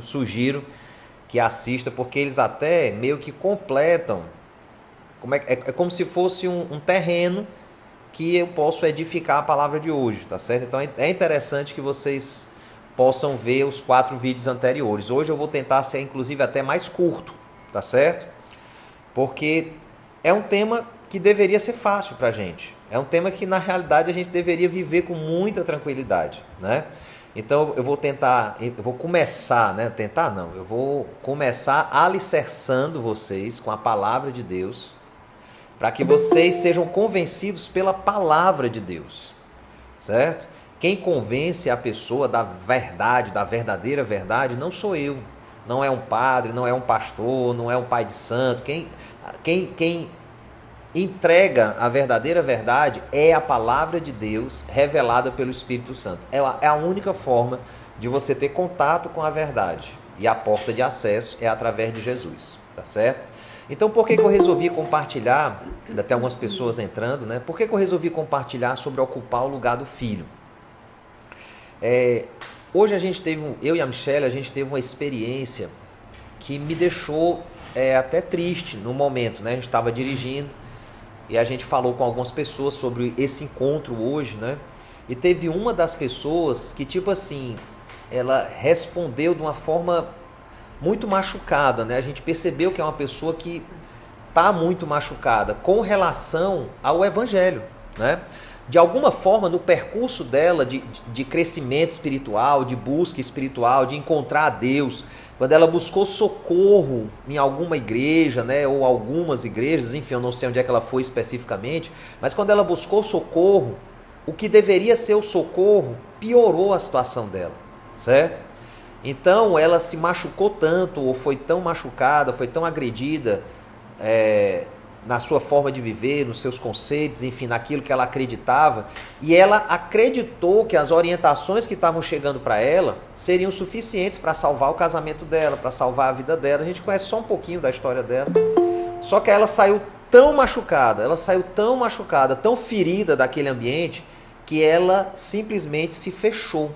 Sugiro que assista, porque eles até meio que completam, é como se fosse um terreno que eu posso edificar a palavra de hoje, tá certo? Então é interessante que vocês possam ver os 4 vídeos anteriores. Hoje eu vou tentar ser inclusive até mais curto, tá certo? Porque é um tema que deveria ser fácil pra gente. É um tema que na realidade a gente deveria viver com muita tranquilidade, né? Então eu vou começar, né? Tentar não, eu vou começar alicerçando vocês com a palavra de Deus, para que vocês sejam convencidos pela palavra de Deus, certo? Quem convence a pessoa da verdade, da verdadeira verdade, não sou eu. Não é um padre, não é um pastor, não é um pai de santo. Quem entrega a verdadeira verdade é a palavra de Deus revelada pelo Espírito Santo. É a única forma de você ter contato com a verdade. E a porta de acesso é através de Jesus, tá certo? Então, por que eu resolvi compartilhar, ainda tem algumas pessoas entrando, né? Por que eu resolvi compartilhar sobre ocupar o lugar do filho? Hoje eu e a Michelle, a gente teve uma experiência que me deixou até triste no momento, né? A gente estava dirigindo e a gente falou com algumas pessoas sobre esse encontro hoje, né? E teve uma das pessoas que, tipo assim, ela respondeu de uma forma muito machucada, né? A gente percebeu que é uma pessoa que está muito machucada com relação ao Evangelho, né? De alguma forma, no percurso dela de crescimento espiritual, de busca espiritual, de encontrar a Deus, quando ela buscou socorro em alguma igreja, né, ou algumas igrejas, enfim, eu não sei onde é que ela foi especificamente, mas quando ela buscou socorro, o que deveria ser o socorro piorou a situação dela, certo? Então ela se machucou tanto, ou foi tão machucada, foi tão agredida na sua forma de viver, nos seus conceitos, enfim, naquilo que ela acreditava, e ela acreditou que as orientações que estavam chegando para ela seriam suficientes para salvar o casamento dela, para salvar a vida dela. A gente conhece só um pouquinho da história dela, só que ela saiu tão machucada, tão ferida daquele ambiente, que ela simplesmente se fechou.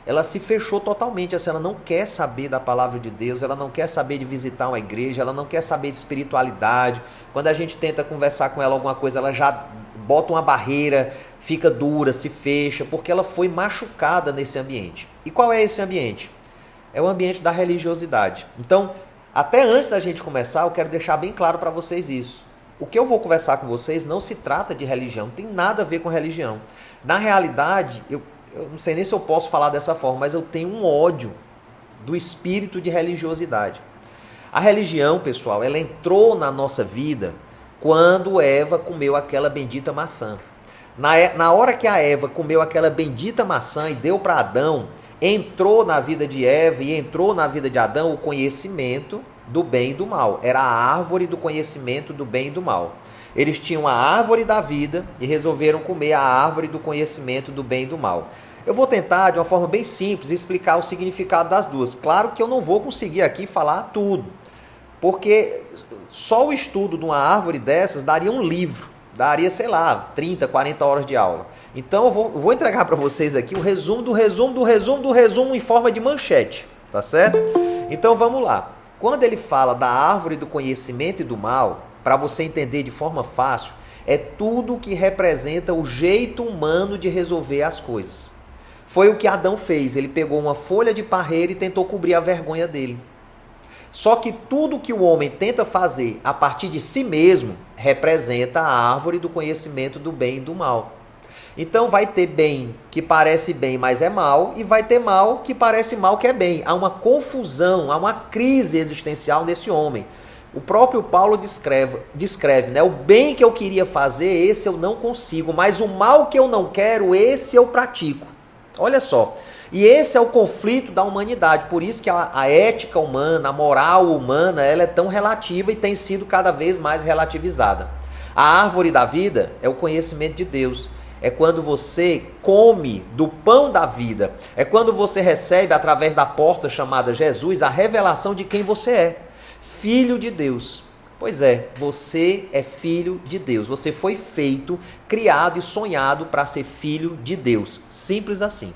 Ela se fechou totalmente, assim, ela não quer saber da palavra de Deus, ela não quer saber de visitar uma igreja, ela não quer saber de espiritualidade. Quando a gente tenta conversar com ela alguma coisa, ela já bota uma barreira, fica dura, se fecha, porque ela foi machucada nesse ambiente. E qual é esse ambiente? É o ambiente da religiosidade. Então, até antes da gente começar, eu quero deixar bem claro para vocês isso. O que eu vou conversar com vocês não se trata de religião, não tem nada a ver com religião. Na realidade, eu não sei nem se eu posso falar dessa forma, mas eu tenho um ódio do espírito de religiosidade. A religião, pessoal, ela entrou na nossa vida quando Eva comeu aquela bendita maçã. Na hora que a Eva comeu aquela bendita maçã e deu para Adão, entrou na vida de Eva e entrou na vida de Adão o conhecimento do bem e do mal. Era a árvore do conhecimento do bem e do mal. Eles tinham a árvore da vida e resolveram comer a árvore do conhecimento do bem e do mal. Eu vou tentar, de uma forma bem simples, explicar o significado das duas. Claro que eu não vou conseguir aqui falar tudo, porque só o estudo de uma árvore dessas daria um livro, daria, sei lá, 30, 40 horas de aula. Então eu vou entregar para vocês aqui o resumo do resumo do resumo do resumo em forma de manchete, tá certo? Então vamos lá. Quando ele fala da árvore do conhecimento e do mal, para você entender de forma fácil, é tudo que representa o jeito humano de resolver as coisas. Foi o que Adão fez, ele pegou uma folha de parreira e tentou cobrir a vergonha dele. Só que tudo que o homem tenta fazer a partir de si mesmo representa a árvore do conhecimento do bem e do mal. Então vai ter bem que parece bem, mas é mal, e vai ter mal que parece mal, que é bem. Há uma confusão, há uma crise existencial nesse homem. O próprio Paulo descreve, né? O bem que eu queria fazer, esse eu não consigo, mas o mal que eu não quero, esse eu pratico. Olha só, e esse é o conflito da humanidade, por isso que a ética humana, a moral humana, ela é tão relativa e tem sido cada vez mais relativizada. A árvore da vida é o conhecimento de Deus, é quando você come do pão da vida, é quando você recebe através da porta chamada Jesus a revelação de quem você é, filho de Deus. Pois é, você é filho de Deus. Você foi feito, criado e sonhado para ser filho de Deus. Simples assim.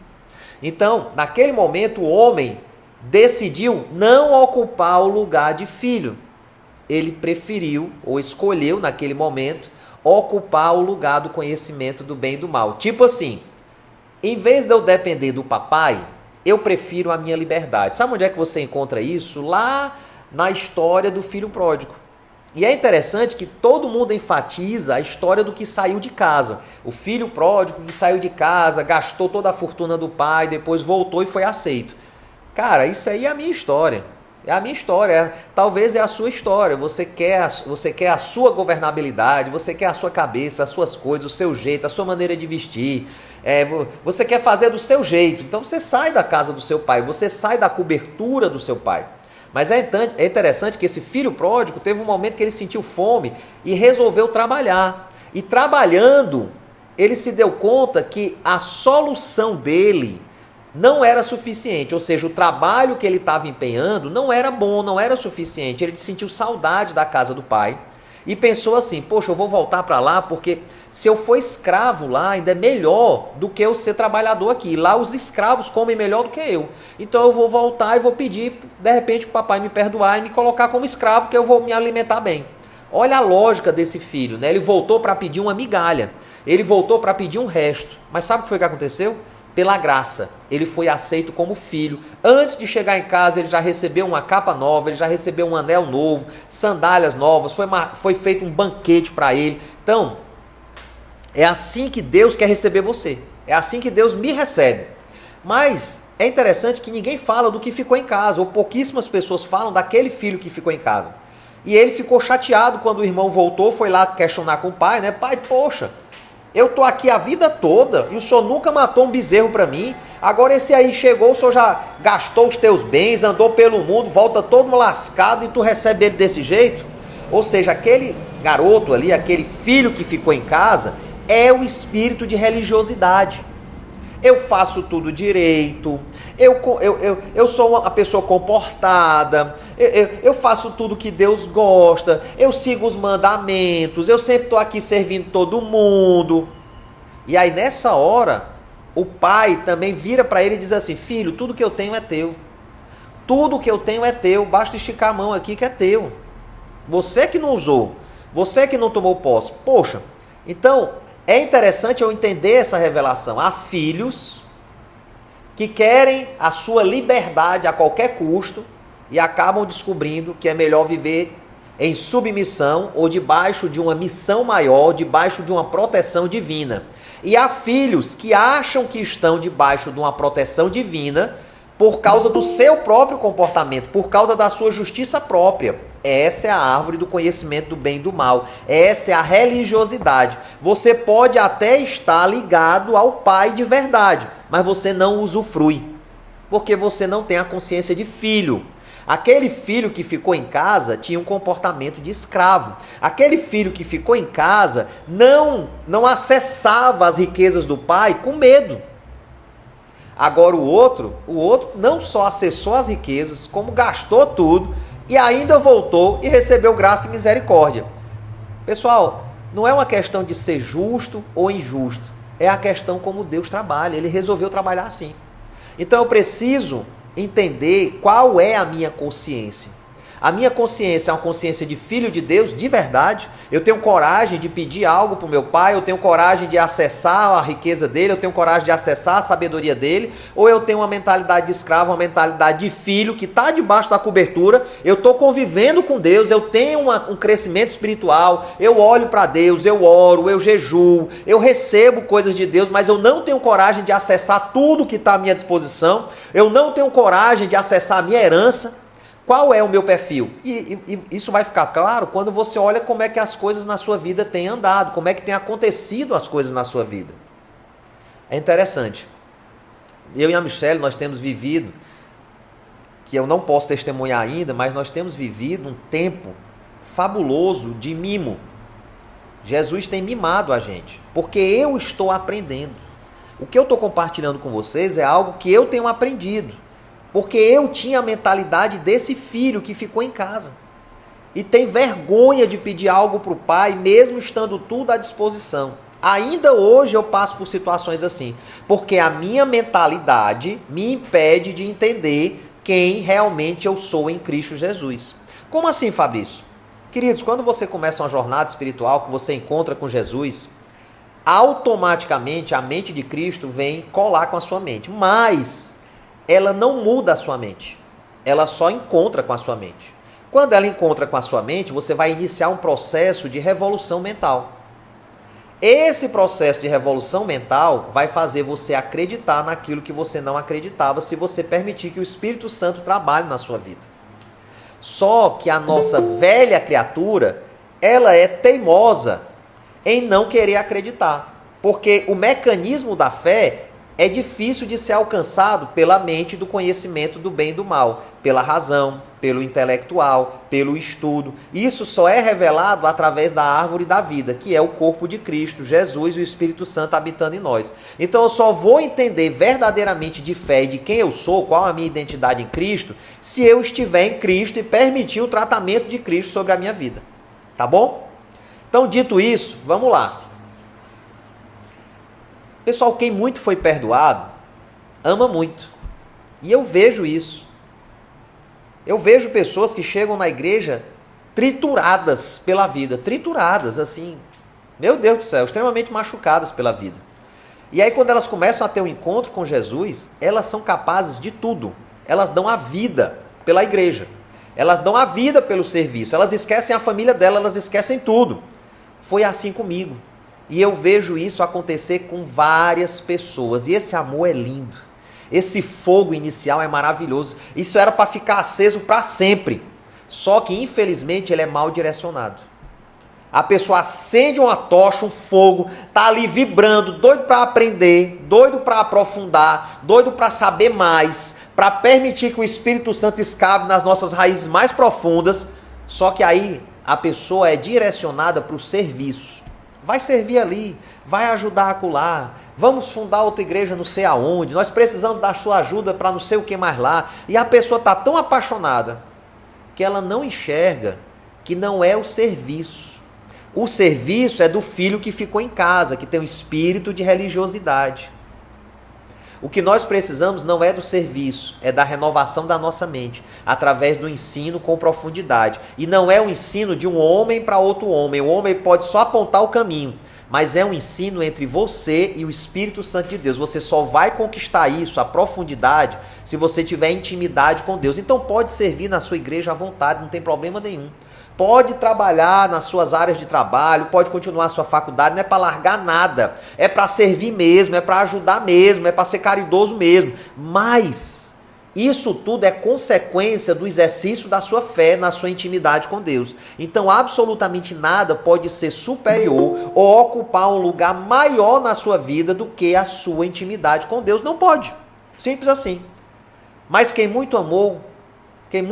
Então, naquele momento, o homem decidiu não ocupar o lugar de filho. Ele preferiu, ou escolheu naquele momento, ocupar o lugar do conhecimento do bem e do mal. Tipo assim, em vez de eu depender do papai, eu prefiro a minha liberdade. Sabe onde é que você encontra isso? Lá na história do filho pródigo. E é interessante que todo mundo enfatiza a história do que saiu de casa. O filho pródigo que saiu de casa, gastou toda a fortuna do pai, depois voltou e foi aceito. Cara, isso aí é a minha história. É a minha história. Talvez é a sua história. Você quer a sua governabilidade, você quer a sua cabeça, as suas coisas, o seu jeito, a sua maneira de vestir. Você quer fazer do seu jeito. Então você sai da casa do seu pai, você sai da cobertura do seu pai. Mas é interessante que esse filho pródigo teve um momento que ele sentiu fome e resolveu trabalhar. E trabalhando, ele se deu conta que a solução dele não era suficiente. Ou seja, o trabalho que ele estava empenhando não era bom, não era suficiente. Ele sentiu saudade da casa do pai e pensou assim, poxa, eu vou voltar para lá porque se eu for escravo lá ainda é melhor do que eu ser trabalhador aqui. Lá os escravos comem melhor do que eu. Então eu vou voltar e vou pedir, de repente, para o papai me perdoar e me colocar como escravo que eu vou me alimentar bem. Olha a lógica desse filho, né? Ele voltou para pedir uma migalha. Ele voltou para pedir um resto. Mas sabe o que foi que aconteceu? Pela graça, ele foi aceito como filho. Antes de chegar em casa, ele já recebeu uma capa nova, ele já recebeu um anel novo, sandálias novas, foi feito um banquete para ele. Então, é assim que Deus quer receber você. É assim que Deus me recebe. Mas é interessante que ninguém fala do que ficou em casa, ou pouquíssimas pessoas falam daquele filho que ficou em casa. E ele ficou chateado quando o irmão voltou, foi lá questionar com o pai, né? Pai, poxa, eu tô aqui a vida toda e o senhor nunca matou um bezerro para mim. Agora esse aí chegou, o senhor já gastou os teus bens, andou pelo mundo, volta todo lascado e tu recebe ele desse jeito? Ou seja, aquele garoto ali, aquele filho que ficou em casa, é o espírito de religiosidade. Eu faço tudo direito, eu sou uma pessoa comportada, eu faço tudo que Deus gosta, eu sigo os mandamentos, eu sempre estou aqui servindo todo mundo. E aí nessa hora, o pai também vira para ele e diz assim, filho, tudo que eu tenho é teu. Tudo que eu tenho é teu, basta esticar a mão aqui que é teu. Você que não usou, você que não tomou posse. Poxa, então é interessante eu entender essa revelação. Há filhos que querem a sua liberdade a qualquer custo e acabam descobrindo que é melhor viver em submissão ou debaixo de uma missão maior, debaixo de uma proteção divina. E há filhos que acham que estão debaixo de uma proteção divina por causa do seu próprio comportamento, por causa da sua justiça própria. Essa é a árvore do conhecimento do bem e do mal. Essa é a religiosidade. Você pode até estar ligado ao pai de verdade, mas você não usufrui, porque você não tem a consciência de filho. Aquele filho que ficou em casa tinha um comportamento de escravo. Aquele filho que ficou em casa não acessava as riquezas do pai com medo. Agora o outro não só acessou as riquezas, como gastou tudo e ainda voltou e recebeu graça e misericórdia. Pessoal, não é uma questão de ser justo ou injusto. É a questão como Deus trabalha. Ele resolveu trabalhar assim. Então eu preciso entender qual é a minha consciência. A minha consciência é uma consciência de filho de Deus, de verdade. Eu tenho coragem de pedir algo para o meu pai, eu tenho coragem de acessar a riqueza dele, eu tenho coragem de acessar a sabedoria dele, ou eu tenho uma mentalidade de escravo, uma mentalidade de filho que está debaixo da cobertura, eu estou convivendo com Deus, eu tenho um crescimento espiritual, eu olho para Deus, eu oro, eu jejuo, eu recebo coisas de Deus, mas eu não tenho coragem de acessar tudo que está à minha disposição, eu não tenho coragem de acessar a minha herança. Qual é o meu perfil? E isso vai ficar claro quando você olha como é que as coisas na sua vida têm andado, como é que tem acontecido as coisas na sua vida. É interessante. Eu e a Michelle, nós temos vivido, que eu não posso testemunhar ainda, mas nós temos vivido um tempo fabuloso de mimo. Jesus tem mimado a gente, porque eu estou aprendendo. O que eu estou compartilhando com vocês é algo que eu tenho aprendido. Porque eu tinha a mentalidade desse filho que ficou em casa. E tem vergonha de pedir algo para o pai, mesmo estando tudo à disposição. Ainda hoje eu passo por situações assim. Porque a minha mentalidade me impede de entender quem realmente eu sou em Cristo Jesus. Como assim, Fabrício? Queridos, quando você começa uma jornada espiritual, que você encontra com Jesus, automaticamente a mente de Cristo vem colar com a sua mente. Mas ela não muda a sua mente. Ela só encontra com a sua mente. Quando ela encontra com a sua mente, você vai iniciar um processo de revolução mental. Esse processo de revolução mental vai fazer você acreditar naquilo que você não acreditava, se você permitir que o Espírito Santo trabalhe na sua vida. Só que a nossa velha criatura, ela é teimosa em não querer acreditar. Porque o mecanismo da fé é difícil de ser alcançado pela mente do conhecimento do bem e do mal, pela razão, pelo intelectual, pelo estudo. Isso só é revelado através da árvore da vida, que é o corpo de Cristo, Jesus e o Espírito Santo habitando em nós. Então eu só vou entender verdadeiramente de fé e de quem eu sou, qual a minha identidade em Cristo, se eu estiver em Cristo e permitir o tratamento de Cristo sobre a minha vida. Tá bom? Então, dito isso, vamos lá. Pessoal, quem muito foi perdoado, ama muito. E eu vejo isso. Eu vejo pessoas que chegam na igreja trituradas pela vida. Trituradas, assim, meu Deus do céu, extremamente machucadas pela vida. E aí quando elas começam a ter um encontro com Jesus, elas são capazes de tudo. Elas dão a vida pela igreja. Elas dão a vida pelo serviço. Elas esquecem a família dela, elas esquecem tudo. Foi assim comigo. E eu vejo isso acontecer com várias pessoas. E esse amor é lindo. Esse fogo inicial é maravilhoso. Isso era para ficar aceso para sempre. Só que, infelizmente, ele é mal direcionado. A pessoa acende uma tocha, um fogo, tá ali vibrando, doido para aprender, doido para aprofundar, doido para saber mais, para permitir que o Espírito Santo escave nas nossas raízes mais profundas. Só que aí a pessoa é direcionada para o serviço. Vai servir ali, vai ajudar a acolá, vamos fundar outra igreja não sei aonde, nós precisamos da sua ajuda para não sei o que mais lá. E a pessoa está tão apaixonada que ela não enxerga que não é o serviço. O serviço é do filho que ficou em casa, que tem um espírito de religiosidade. O que nós precisamos não é do serviço, é da renovação da nossa mente, através do ensino com profundidade. E não é o ensino de um homem para outro homem. O homem pode só apontar o caminho, mas é um ensino entre você e o Espírito Santo de Deus. Você só vai conquistar isso, a profundidade, se você tiver intimidade com Deus. Então pode servir na sua igreja à vontade, não tem problema nenhum. Pode trabalhar nas suas áreas de trabalho, pode continuar a sua faculdade, não é para largar nada, é para servir mesmo, é para ajudar mesmo, é para ser caridoso mesmo. Mas isso tudo é consequência do exercício da sua fé na sua intimidade com Deus. Então absolutamente nada pode ser superior ou ocupar um lugar maior na sua vida do que a sua intimidade com Deus. Não pode. Simples assim. Mas quem muito amou, quem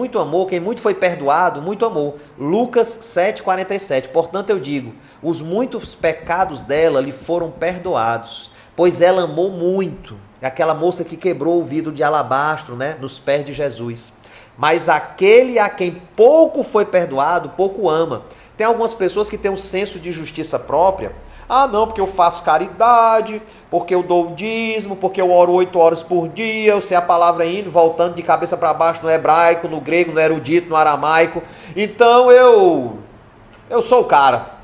muito foi perdoado, muito amou. Lucas 7,47. Portanto eu digo, os muitos pecados dela lhe foram perdoados, pois ela amou muito. Aquela moça que quebrou o vidro de alabastro, né, nos pés de Jesus. Mas aquele a quem pouco foi perdoado, pouco ama. Tem algumas pessoas que têm um senso de justiça própria. Ah, não, porque eu faço caridade, porque eu dou o dízimo, porque eu oro 8 horas por dia, eu sei a palavra indo, voltando de cabeça para baixo no hebraico, no grego, no erudito, no aramaico. Então eu sou o cara.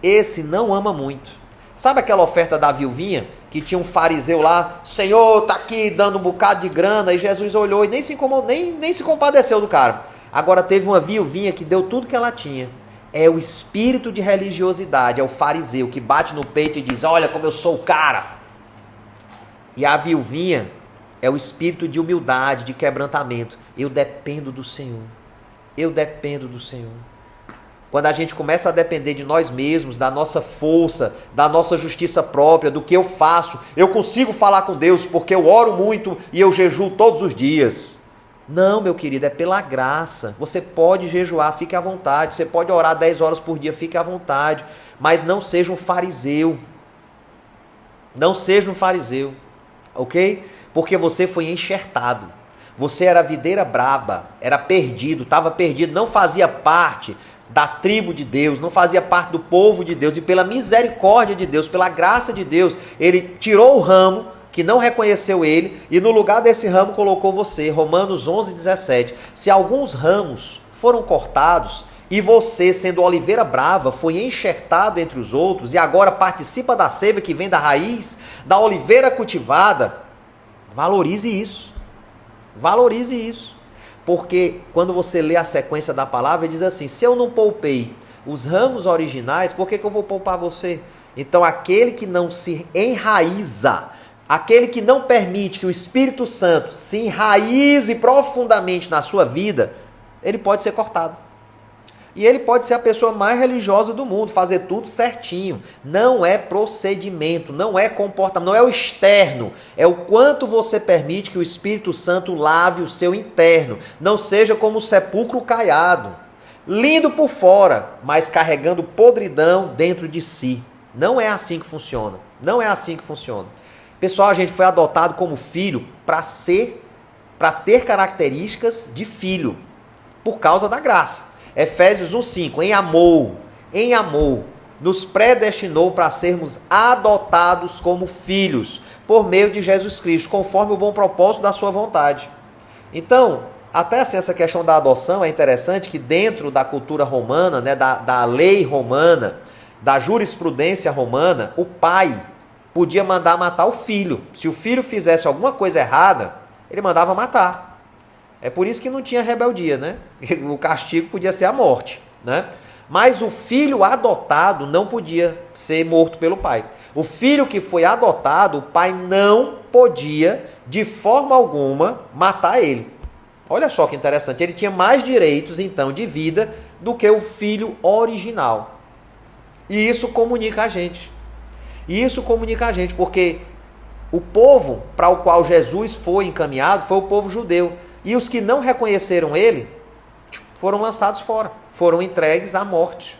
Esse não ama muito. Sabe aquela oferta da viuvinha, que tinha um fariseu lá, Senhor, tá aqui dando um bocado de grana, e Jesus olhou e nem se incomodou, nem se compadeceu do cara. Agora teve uma viuvinha que deu tudo que ela tinha. É o espírito de religiosidade, é o fariseu que bate no peito e diz, olha como eu sou o cara. E a viuvinha é o espírito de humildade, de quebrantamento. Eu dependo do Senhor. Eu dependo do Senhor. Quando a gente começa a depender de nós mesmos, da nossa força, da nossa justiça própria, do que eu faço, eu consigo falar com Deus porque eu oro muito e eu jejuo todos os dias. Não, meu querido, é pela graça. Você pode jejuar, fique à vontade. Você pode orar 10 horas por dia, fique à vontade. Mas não seja um fariseu. Não seja um fariseu, ok? Porque você foi enxertado. Você era videira braba, era perdido, estava perdido, não fazia parte da tribo de Deus, não fazia parte do povo de Deus. E pela misericórdia de Deus, pela graça de Deus, Ele tirou o ramo, que não reconheceu ele, e no lugar desse ramo colocou você. Romanos 11:17. Se alguns ramos foram cortados, e você, sendo oliveira brava, foi enxertado entre os outros, e agora participa da seiva que vem da raiz, da oliveira cultivada, valorize isso. Valorize isso. Porque quando você lê a sequência da palavra, ele diz assim: se eu não poupei os ramos originais, por que eu vou poupar você? Então aquele que não se enraiza, aquele que não permite que o Espírito Santo se enraize profundamente na sua vida, ele pode ser cortado. E ele pode ser a pessoa mais religiosa do mundo, fazer tudo certinho. Não é procedimento, não é comportamento, não é o externo. É o quanto você permite que o Espírito Santo lave o seu interno. Não seja como o sepulcro caiado, lindo por fora, mas carregando podridão dentro de si. Não é assim que funciona. Não é assim que funciona. Pessoal, a gente foi adotado como filho para ter características de filho, por causa da graça. Efésios 1:5, em amor, nos predestinou para sermos adotados como filhos, por meio de Jesus Cristo, conforme o bom propósito da sua vontade. Então, até assim, essa questão da adoção é interessante que dentro da cultura romana, né, da lei romana, da jurisprudência romana, o pai podia mandar matar o filho. Se o filho fizesse alguma coisa errada, ele mandava matar. É por isso que não tinha rebeldia, né? O castigo podia ser a morte, né? Mas o filho adotado não podia ser morto pelo pai. O filho que foi adotado, o pai não podia, de forma alguma, matar ele. Olha só que interessante. Ele tinha mais direitos, então, de vida do que o filho original. E isso comunica a gente. Porque o povo para o qual Jesus foi encaminhado foi o povo judeu. E os que não reconheceram ele foram lançados fora, foram entregues à morte.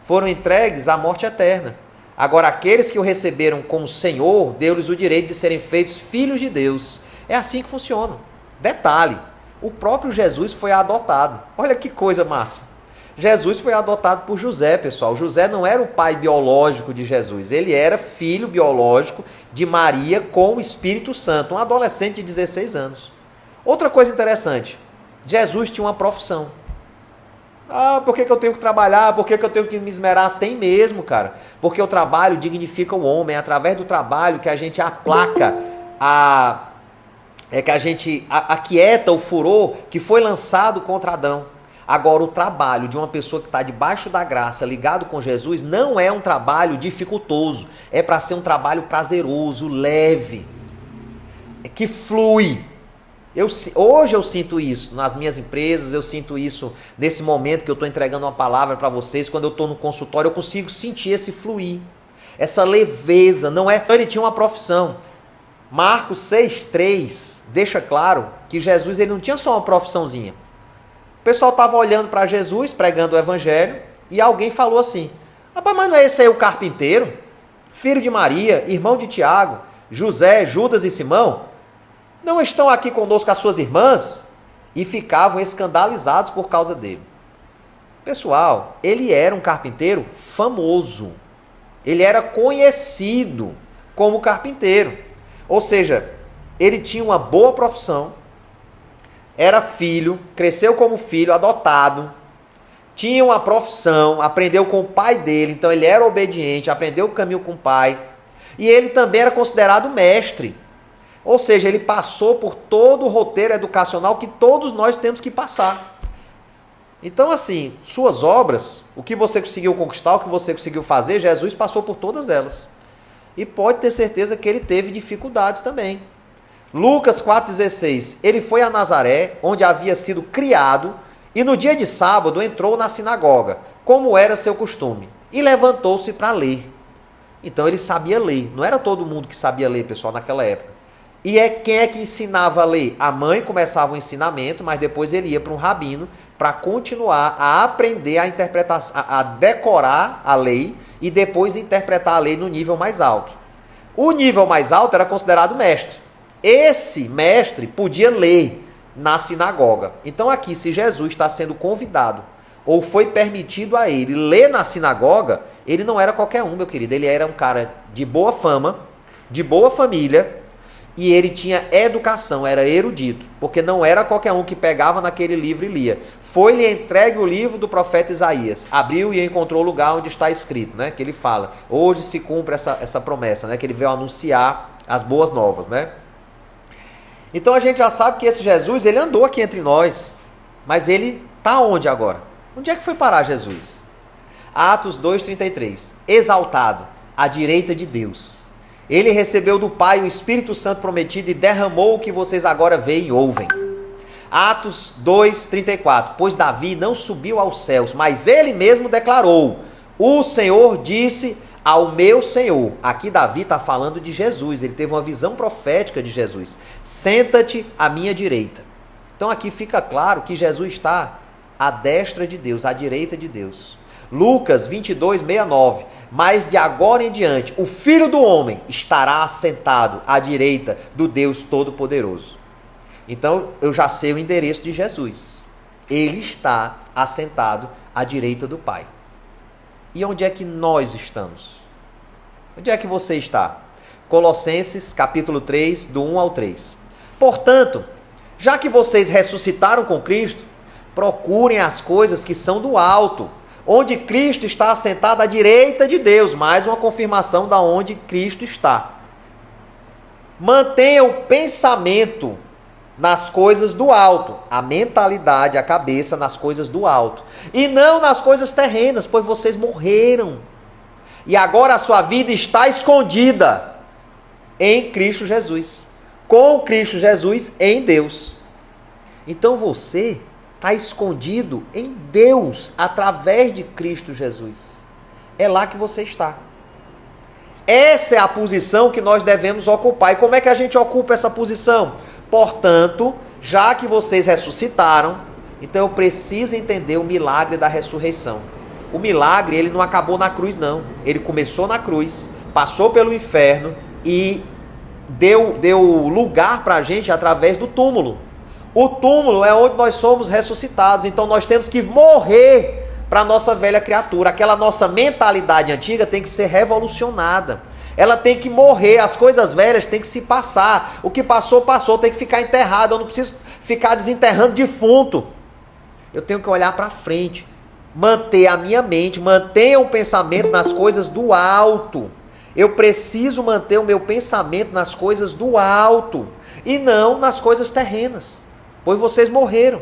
Foram entregues à morte eterna. Agora, aqueles que o receberam como Senhor, deu-lhes o direito de serem feitos filhos de Deus. É assim que funciona. Detalhe, o próprio Jesus foi adotado. Olha que coisa massa. Jesus foi adotado por José, pessoal. José não era o pai biológico de Jesus, ele era filho biológico de Maria com o Espírito Santo, um adolescente de 16 anos. Outra coisa interessante, Jesus tinha uma profissão. Por que eu tenho que trabalhar? Por que eu tenho que me esmerar? Tem mesmo, cara. Porque o trabalho dignifica o homem. É através do trabalho que a gente aplaca, que a gente aquieta o furor que foi lançado contra Adão. Agora, o trabalho de uma pessoa que está debaixo da graça, ligado com Jesus, não é um trabalho dificultoso. É para ser um trabalho prazeroso, leve, que flui. Hoje eu sinto isso nas minhas empresas, eu sinto isso nesse momento que eu estou entregando uma palavra para vocês, quando eu estou no consultório eu consigo sentir esse fluir, essa leveza, não é? Ele tinha uma profissão. Marcos 6:3 deixa claro que Jesus ele não tinha só uma profissãozinha. O pessoal estava olhando para Jesus, pregando o evangelho, e alguém falou assim: rapaz, mas não é esse aí o carpinteiro? Filho de Maria, irmão de Tiago, José, Judas e Simão? Não estão aqui conosco as suas irmãs? E ficavam escandalizados por causa dele. Pessoal, ele era um carpinteiro famoso. Ele era conhecido como carpinteiro. Ou seja, ele tinha uma boa profissão, era filho, cresceu como filho, adotado, tinha uma profissão, aprendeu com o pai dele, então ele era obediente, aprendeu o caminho com o pai. E ele também era considerado mestre. Ou seja, ele passou por todo o roteiro educacional que todos nós temos que passar. Então, assim, suas obras, o que você conseguiu conquistar, o que você conseguiu fazer, Jesus passou por todas elas. E pode ter certeza que ele teve dificuldades também. Lucas 4,16, ele foi a Nazaré, onde havia sido criado, e no dia de sábado entrou na sinagoga, como era seu costume, e levantou-se para ler. Então ele sabia ler. Não era todo mundo que sabia ler, pessoal, naquela época. E quem é que ensinava a ler? A mãe começava o ensinamento, mas depois ele ia para um rabino para continuar a aprender a interpretar, a decorar a lei e depois interpretar a lei no nível mais alto. O nível mais alto era considerado mestre. Esse mestre podia ler na sinagoga. Então aqui, se Jesus está sendo convidado ou foi permitido a ele ler na sinagoga, ele não era qualquer um, meu querido. Ele era um cara de boa fama, de boa família, e ele tinha educação, era erudito, porque não era qualquer um que pegava naquele livro e lia. Foi-lhe entregue o livro do profeta Isaías, abriu e encontrou o lugar onde está escrito, né? Que ele fala, hoje se cumpre essa promessa, né? Que ele veio anunciar as boas novas, né? Então a gente já sabe que esse Jesus, ele andou aqui entre nós, mas ele está onde agora? Onde é que foi parar Jesus? Atos 2,33, exaltado, à direita de Deus. Ele recebeu do Pai o Espírito Santo prometido e derramou o que vocês agora veem e ouvem. Atos 2,34, pois Davi não subiu aos céus, mas ele mesmo declarou, o Senhor disse ao meu Senhor. Aqui Davi está falando de Jesus, ele teve uma visão profética de Jesus. Senta-te à minha direita. Então aqui fica claro que Jesus está à destra de Deus, à direita de Deus. Lucas 22:69, mas de agora em diante o Filho do Homem estará assentado à direita do Deus Todo-Poderoso. Então eu já sei o endereço de Jesus. Ele está assentado à direita do Pai. E onde é que nós estamos? Onde é que você está? Colossenses capítulo 3, do 1 ao 3. Portanto, já que vocês ressuscitaram com Cristo, procurem as coisas que são do alto, onde Cristo está assentado à direita de Deus. Mais uma confirmação da onde Cristo está. Mantenha o pensamento nas coisas do alto, a mentalidade, a cabeça nas coisas do alto, e não nas coisas terrenas, pois vocês morreram. E agora a sua vida está escondida em Cristo Jesus. Com Cristo Jesus em Deus. Então você está escondido em Deus através de Cristo Jesus. É lá que você está. Essa é a posição que nós devemos ocupar. E como é que a gente ocupa essa posição? Portanto, já que vocês ressuscitaram, então eu preciso entender o milagre da ressurreição. O milagre, ele não acabou na cruz, não. Ele começou na cruz, passou pelo inferno e deu lugar para a gente através do túmulo. O túmulo é onde nós somos ressuscitados, então nós temos que morrer para a nossa velha criatura. Aquela nossa mentalidade antiga tem que ser revolucionada. Ela tem que morrer, as coisas velhas têm que se passar. O que passou, passou, tem que ficar enterrado. Eu não preciso ficar desenterrando defunto. Eu tenho que olhar para frente, manter a minha mente, manter o pensamento nas coisas do alto. Eu preciso manter o meu pensamento nas coisas do alto e não nas coisas terrenas, pois vocês morreram.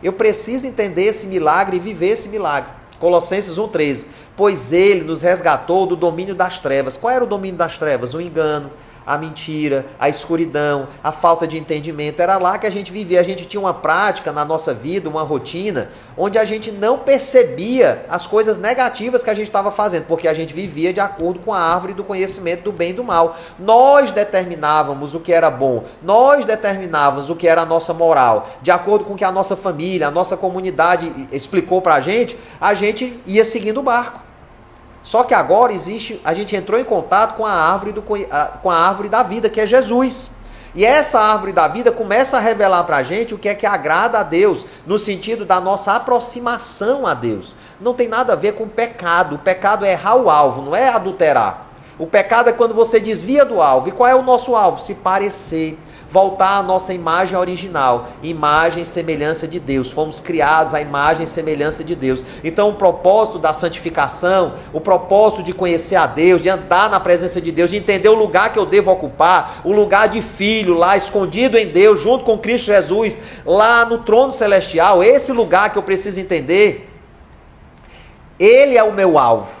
Eu preciso entender esse milagre e viver esse milagre. Colossenses 1,13, pois ele nos resgatou do domínio das trevas. Qual era o domínio das trevas? O engano, a mentira, a escuridão, a falta de entendimento. Era lá que a gente vivia. A gente tinha uma prática na nossa vida, uma rotina, onde a gente não percebia as coisas negativas que a gente estava fazendo, porque a gente vivia de acordo com a árvore do conhecimento do bem e do mal. Nós determinávamos o que era bom, nós determinávamos o que era a nossa moral, de acordo com o que a nossa família, a nossa comunidade explicou para a gente ia seguindo o barco. Só que agora a gente entrou em contato com a árvore da vida, que é Jesus. E essa árvore da vida começa a revelar para a gente o que é que agrada a Deus, no sentido da nossa aproximação a Deus. Não tem nada a ver com pecado. O pecado é errar o alvo, não é adulterar. O pecado é quando você desvia do alvo. E qual é o nosso alvo? Se parecer. Voltar à nossa imagem original, imagem e semelhança de Deus. Fomos criados à imagem e semelhança de Deus. Então o propósito da santificação, o propósito de conhecer a Deus, de andar na presença de Deus, de entender o lugar que eu devo ocupar, o lugar de filho lá escondido em Deus, junto com Cristo Jesus, lá no trono celestial, esse lugar que eu preciso entender, ele é o meu alvo.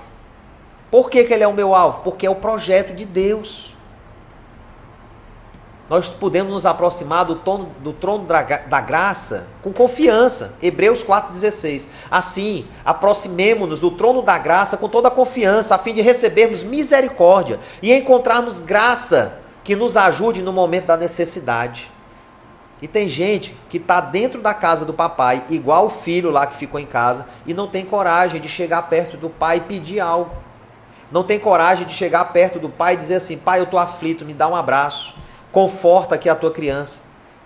Por que ele é o meu alvo? Porque é o projeto de Deus. Nós podemos nos aproximar do trono da graça com confiança. Hebreus 4,16. Assim, aproximemo-nos do trono da graça com toda a confiança, a fim de recebermos misericórdia e encontrarmos graça que nos ajude no momento da necessidade. E tem gente que está dentro da casa do papai, igual o filho lá que ficou em casa, e não tem coragem de chegar perto do pai e pedir algo. Não tem coragem de chegar perto do pai e dizer assim, pai, eu estou aflito, me dá um abraço. Conforta aqui a tua criança.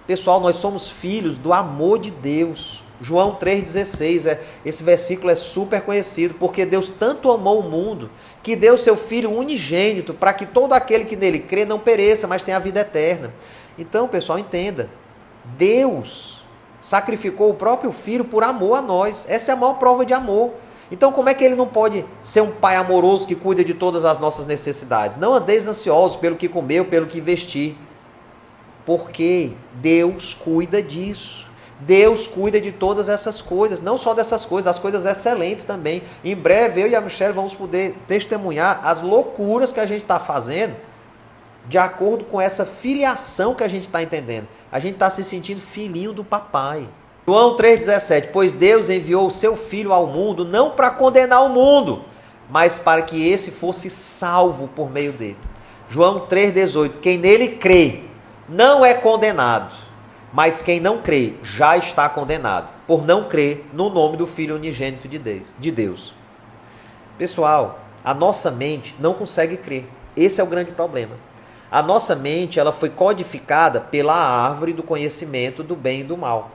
Pessoal, nós somos filhos do amor de Deus. João 3,16, esse versículo é super conhecido, porque Deus tanto amou o mundo, que deu seu Filho unigênito, para que todo aquele que nele crê não pereça, mas tenha a vida eterna. Então, pessoal, entenda, Deus sacrificou o próprio Filho por amor a nós, essa é a maior prova de amor. Então, como é que ele não pode ser um pai amoroso que cuida de todas as nossas necessidades? Não andeis ansiosos pelo que comer, pelo que vestir, porque Deus cuida disso. Deus cuida de todas essas coisas, não só dessas coisas, das coisas excelentes também. Em breve eu e a Michelle vamos poder testemunhar as loucuras que a gente está fazendo de acordo com essa filiação que a gente está entendendo. A gente está se sentindo filhinho do papai. João 3,17, pois Deus enviou o seu Filho ao mundo não para condenar o mundo, mas para que esse fosse salvo por meio dele. João 3,18, quem nele crê não é condenado, mas quem não crê já está condenado, por não crer no nome do Filho unigênito de Deus. Pessoal, a nossa mente não consegue crer. Esse é o grande problema. A nossa mente ela foi codificada pela árvore do conhecimento do bem e do mal.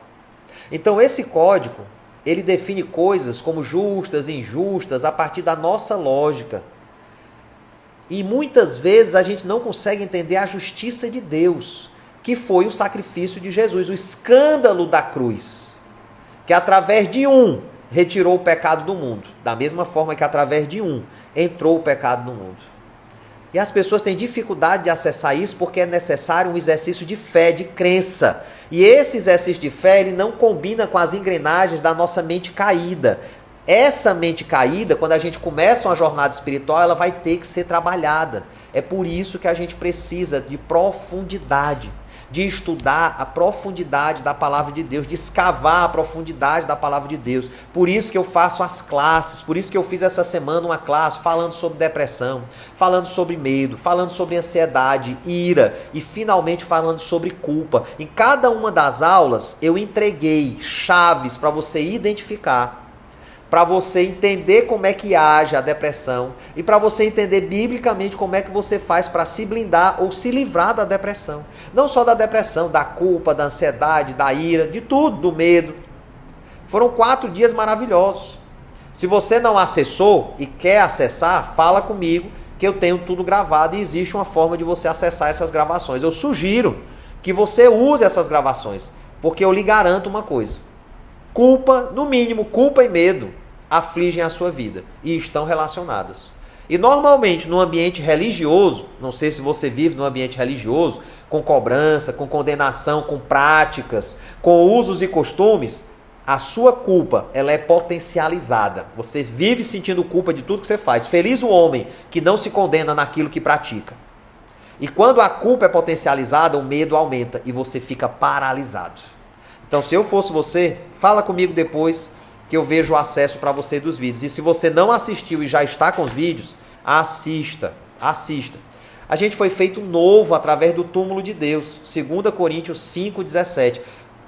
Então esse código, ele define coisas como justas e injustas a partir da nossa lógica. E muitas vezes a gente não consegue entender a justiça de Deus, que foi o sacrifício de Jesus, o escândalo da cruz, que através de um retirou o pecado do mundo, da mesma forma que através de um entrou o pecado no mundo. E as pessoas têm dificuldade de acessar isso porque é necessário um exercício de fé, de crença. E esse exercício de fé ele não combina com as engrenagens da nossa mente caída. Essa mente caída, quando a gente começa uma jornada espiritual, ela vai ter que ser trabalhada. É por isso que a gente precisa de profundidade, de estudar a profundidade da palavra de Deus, de escavar a profundidade da palavra de Deus. Por isso que eu faço as classes, por isso que eu fiz essa semana uma classe falando sobre depressão, falando sobre medo, falando sobre ansiedade, ira e finalmente falando sobre culpa. Em cada uma das aulas eu entreguei chaves para você identificar, para você entender como é que age a depressão e para você entender biblicamente como é que você faz para se blindar ou se livrar da depressão. Não só da depressão, da culpa, da ansiedade, da ira, de tudo, do medo. Foram 4 dias maravilhosos. Se você não acessou e quer acessar, fala comigo que eu tenho tudo gravado e existe uma forma de você acessar essas gravações. Eu sugiro que você use essas gravações, porque eu lhe garanto uma coisa. Culpa, no mínimo, culpa e medo afligem a sua vida e estão relacionadas. E normalmente no ambiente religioso, não sei se você vive no ambiente religioso, com cobrança, com condenação, com práticas, com usos e costumes, a sua culpa ela é potencializada. Você vive sentindo culpa de tudo que você faz. Feliz o homem que não se condena naquilo que pratica. E quando a culpa é potencializada, o medo aumenta e você fica paralisado. Então, se eu fosse você, fala comigo depois que eu vejo o acesso para você dos vídeos. E se você não assistiu e já está com os vídeos, assista. A gente foi feito novo através do túmulo de Deus. 2 Coríntios 5,17.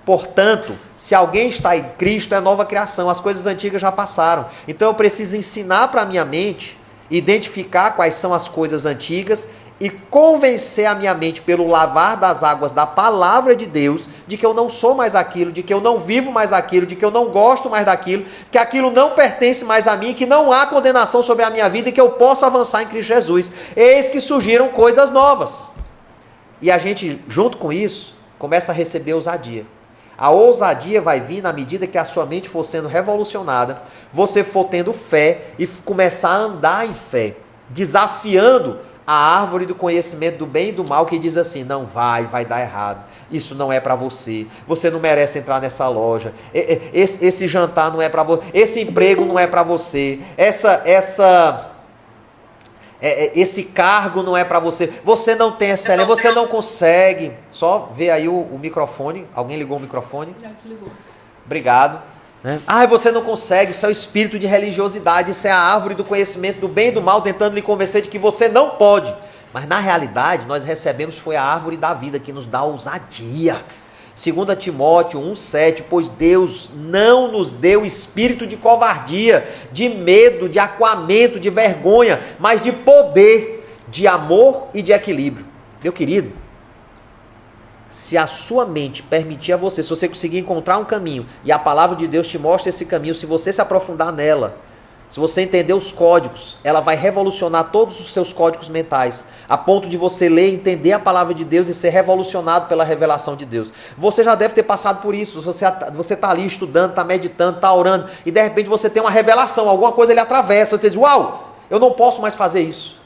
Portanto, se alguém está em Cristo, é nova criação. As coisas antigas já passaram. Então, eu preciso ensinar para a minha mente, identificar quais são as coisas antigas e convencer a minha mente pelo lavar das águas da palavra de Deus de que eu não sou mais aquilo, de que eu não vivo mais aquilo, de que eu não gosto mais daquilo, que aquilo não pertence mais a mim, que não há condenação sobre a minha vida e que eu posso avançar em Cristo Jesus. Eis que surgiram coisas novas. E a gente, junto com isso, começa a receber ousadia. A ousadia vai vir na medida que a sua mente for sendo revolucionada, você for tendo fé e começar a andar em fé, desafiando a árvore do conhecimento do bem e do mal que diz assim, não vai dar errado, isso não é para você, você não merece entrar nessa loja, esse jantar não é para você, esse emprego não é para você, esse cargo não é para você, você não tem excelência, você não consegue. Só vê aí o microfone, alguém ligou o microfone? Já desligou. Obrigado. Você não consegue, isso é o espírito de religiosidade, isso é a árvore do conhecimento do bem e do mal tentando lhe convencer de que você não pode. Mas na realidade nós recebemos foi a árvore da vida que nos dá ousadia. 2 Timóteo 1,7, pois Deus não nos deu espírito de covardia, de medo, de acuamento, de vergonha, mas de poder, de amor e de equilíbrio. Meu querido, Se a sua mente permitir a você, se você conseguir encontrar um caminho e a palavra de Deus te mostra esse caminho, se você se aprofundar nela, se você entender os códigos, ela vai revolucionar todos os seus códigos mentais, a ponto de você ler e entender a palavra de Deus e ser revolucionado pela revelação de Deus. Você já deve ter passado por isso. Você está ali estudando, está meditando, está orando, e de repente você tem uma revelação, alguma coisa ele atravessa, você diz, uau, eu não posso mais fazer isso.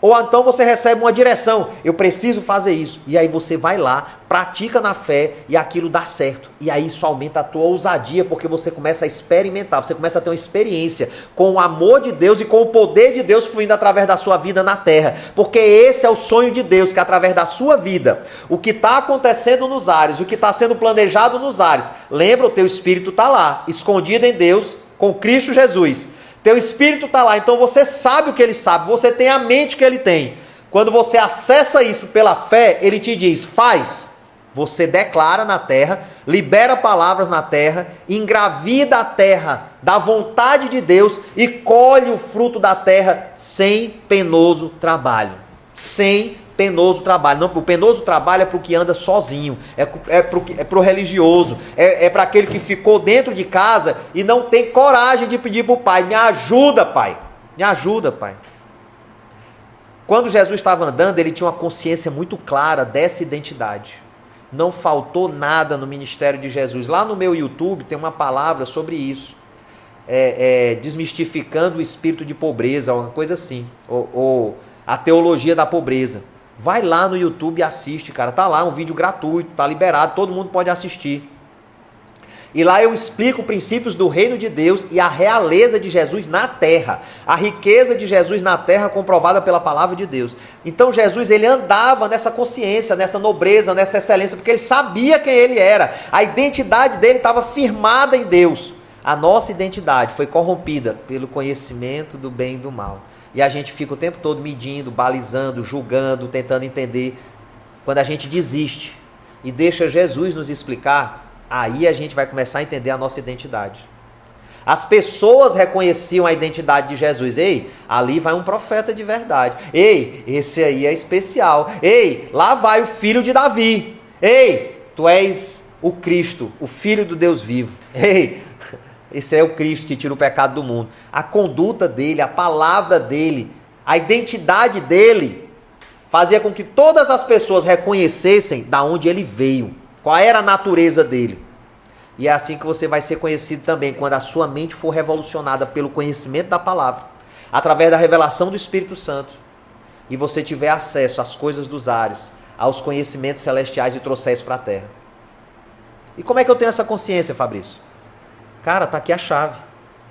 Ou então você recebe uma direção, eu preciso fazer isso. E aí você vai lá, pratica na fé e aquilo dá certo. E aí isso aumenta a tua ousadia, porque você começa a experimentar, você começa a ter uma experiência com o amor de Deus e com o poder de Deus fluindo através da sua vida na terra. Porque esse é o sonho de Deus, que através da sua vida, o que está acontecendo nos ares, o que está sendo planejado nos ares, lembra, o teu espírito está lá, escondido em Deus, com Cristo Jesus. Teu espírito está lá, então você sabe o que ele sabe, você tem a mente que ele tem. Quando você acessa isso pela fé, ele te diz, faz. Você declara na terra, libera palavras na terra, engravida a terra da vontade de Deus e colhe o fruto da terra sem penoso trabalho. Sem penoso trabalho. Não, o penoso trabalho é para o que anda sozinho, é para o religioso, é para aquele que ficou dentro de casa e não tem coragem de pedir para o pai, me ajuda, pai, me ajuda, pai. Quando Jesus estava andando, ele tinha uma consciência muito clara dessa identidade. Não faltou nada no ministério de Jesus. Lá no meu YouTube tem uma palavra sobre isso, desmistificando o espírito de pobreza, uma coisa assim, ou a teologia da pobreza. Vai lá no YouTube e assiste, cara. Tá lá, um vídeo gratuito, tá liberado, todo mundo pode assistir. E lá eu explico princípios do reino de Deus e a realeza de Jesus na terra. A riqueza de Jesus na terra comprovada pela palavra de Deus. Então Jesus, ele andava nessa consciência, nessa nobreza, nessa excelência, porque ele sabia quem ele era. A identidade dele estava firmada em Deus. A nossa identidade foi corrompida pelo conhecimento do bem e do mal. E a gente fica o tempo todo medindo, balizando, julgando, tentando entender. Quando a gente desiste e deixa Jesus nos explicar, aí a gente vai começar a entender a nossa identidade. As pessoas reconheciam a identidade de Jesus. Ei, ali vai um profeta de verdade. Ei, esse aí é especial. Ei, lá vai o filho de Davi. Ei, tu és o Cristo, o Filho do Deus vivo. Ei, esse é o Cristo que tira o pecado do mundo. A conduta dele, a palavra dele, a identidade dele fazia com que todas as pessoas reconhecessem da onde ele veio, qual era a natureza dele. E é assim que você vai ser conhecido também, quando a sua mente for revolucionada pelo conhecimento da palavra, através da revelação do Espírito Santo, e você tiver acesso às coisas dos ares, aos conhecimentos celestiais e trouxer isso para a terra. E como é que eu tenho essa consciência, Fabrício? Cara, tá aqui a chave.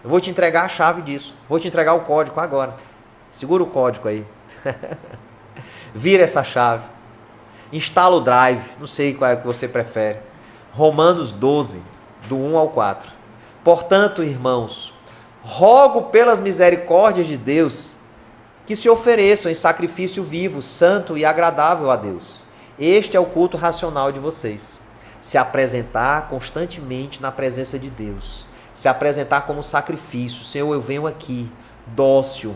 Eu vou te entregar a chave disso. Vou te entregar o código agora. Segura o código aí. Vira essa chave. Instala o Drive. Não sei qual é que você prefere. Romanos 12, do 1 ao 4. Portanto, irmãos, rogo pelas misericórdias de Deus que se ofereçam em sacrifício vivo, santo e agradável a Deus. Este é o culto racional de vocês. Se apresentar constantemente na presença de Deus. Se apresentar como sacrifício. Senhor, eu venho aqui, dócil,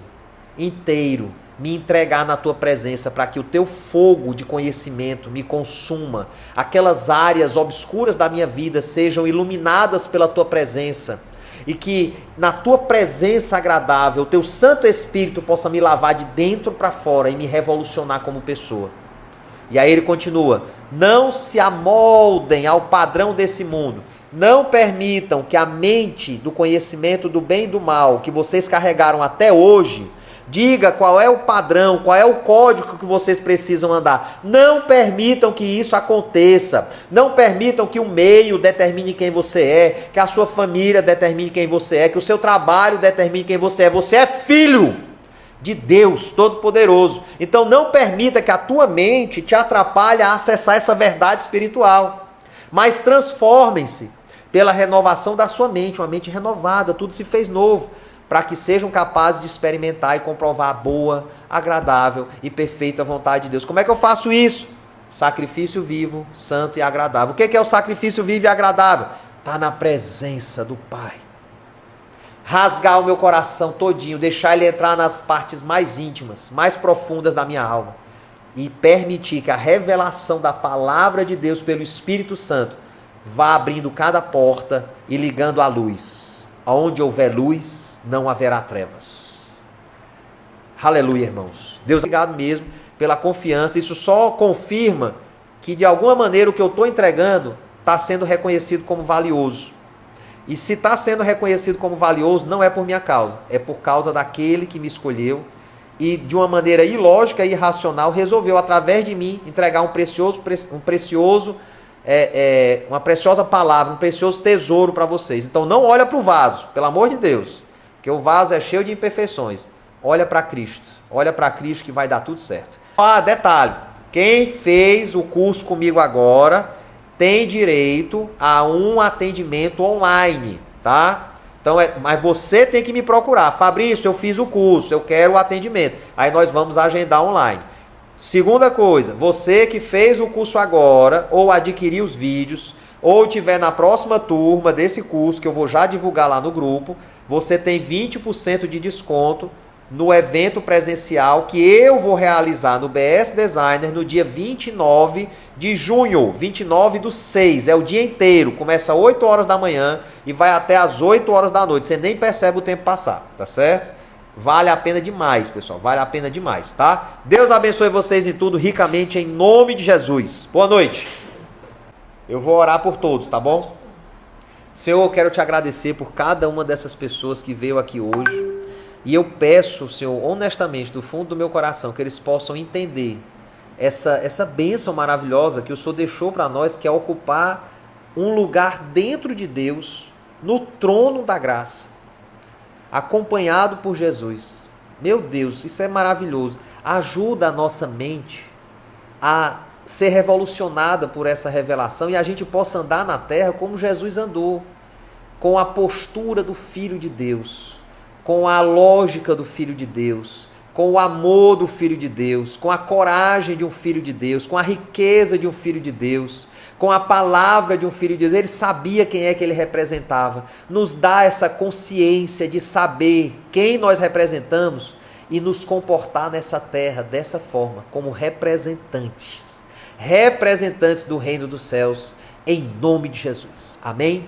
inteiro, me entregar na tua presença para que o teu fogo de conhecimento me consuma. Aquelas áreas obscuras da minha vida sejam iluminadas pela tua presença. E que na tua presença agradável, o teu Santo Espírito possa me lavar de dentro para fora e me revolucionar como pessoa. E aí ele continua, não se amoldem ao padrão desse mundo, não permitam que a mente do conhecimento do bem e do mal que vocês carregaram até hoje, diga qual é o padrão, qual é o código que vocês precisam andar. Não permitam que isso aconteça, não permitam que o meio determine quem você é, que a sua família determine quem você é, que o seu trabalho determine quem você é filho de Deus Todo-Poderoso. Então não permita que a tua mente te atrapalhe a acessar essa verdade espiritual. Mas transformem-se pela renovação da sua mente, uma mente renovada, tudo se fez novo, para que sejam capazes de experimentar e comprovar a boa, agradável e perfeita vontade de Deus. Como é que eu faço isso? Sacrifício vivo, santo e agradável. O que é o sacrifício vivo e agradável? Está na presença do Pai. Rasgar o meu coração todinho, deixar ele entrar nas partes mais íntimas, mais profundas da minha alma. e permitir que a revelação da palavra de Deus pelo Espírito Santo vá abrindo cada porta e ligando a luz. Onde houver luz, não haverá trevas. Aleluia, irmãos. Deus, obrigado mesmo pela confiança. Isso só confirma que, de alguma maneira, o que eu estou entregando está sendo reconhecido como valioso. E se está sendo reconhecido como valioso, não é por minha causa, é por causa daquele que me escolheu e, de uma maneira ilógica e irracional, resolveu, através de mim, entregar uma preciosa palavra, um precioso tesouro para vocês. Então não olha para o vaso, pelo amor de Deus, porque o vaso é cheio de imperfeições. Olha para Cristo, que vai dar tudo certo. Detalhe, quem fez o curso comigo agora tem direito a um atendimento online, tá? Então, mas você tem que me procurar. Fabrício, eu fiz o curso, eu quero o atendimento. Aí nós vamos agendar online. Segunda coisa, você que fez o curso agora, ou adquiriu os vídeos, ou tiver na próxima turma desse curso, que eu vou já divulgar lá no grupo, você tem 20% de desconto no evento presencial que eu vou realizar no BS Designer no dia 29 de junho, 29/6, é o dia inteiro, começa às 8 horas da manhã e vai até às 8 horas da noite, você nem percebe o tempo passar, tá certo? Vale a pena demais, pessoal, vale a pena demais, tá? Deus abençoe vocês em tudo ricamente, em nome de Jesus. Boa noite. Eu vou orar por todos, tá bom? Senhor, eu quero te agradecer por cada uma dessas pessoas que veio aqui hoje. E eu peço, Senhor, honestamente, do fundo do meu coração, que eles possam entender essa bênção maravilhosa que o Senhor deixou para nós, que é ocupar um lugar dentro de Deus, no trono da graça, acompanhado por Jesus. Meu Deus, isso é maravilhoso. Ajuda a nossa mente a ser revolucionada por essa revelação e a gente possa andar na terra como Jesus andou, com a postura do Filho de Deus, com a lógica do Filho de Deus, com o amor do Filho de Deus, com a coragem de um Filho de Deus, com a riqueza de um Filho de Deus, com a palavra de um Filho de Deus. Ele sabia quem é que ele representava. Nos dá essa consciência de saber quem nós representamos e nos comportar nessa terra dessa forma, como representantes do reino dos céus, em nome de Jesus. Amém?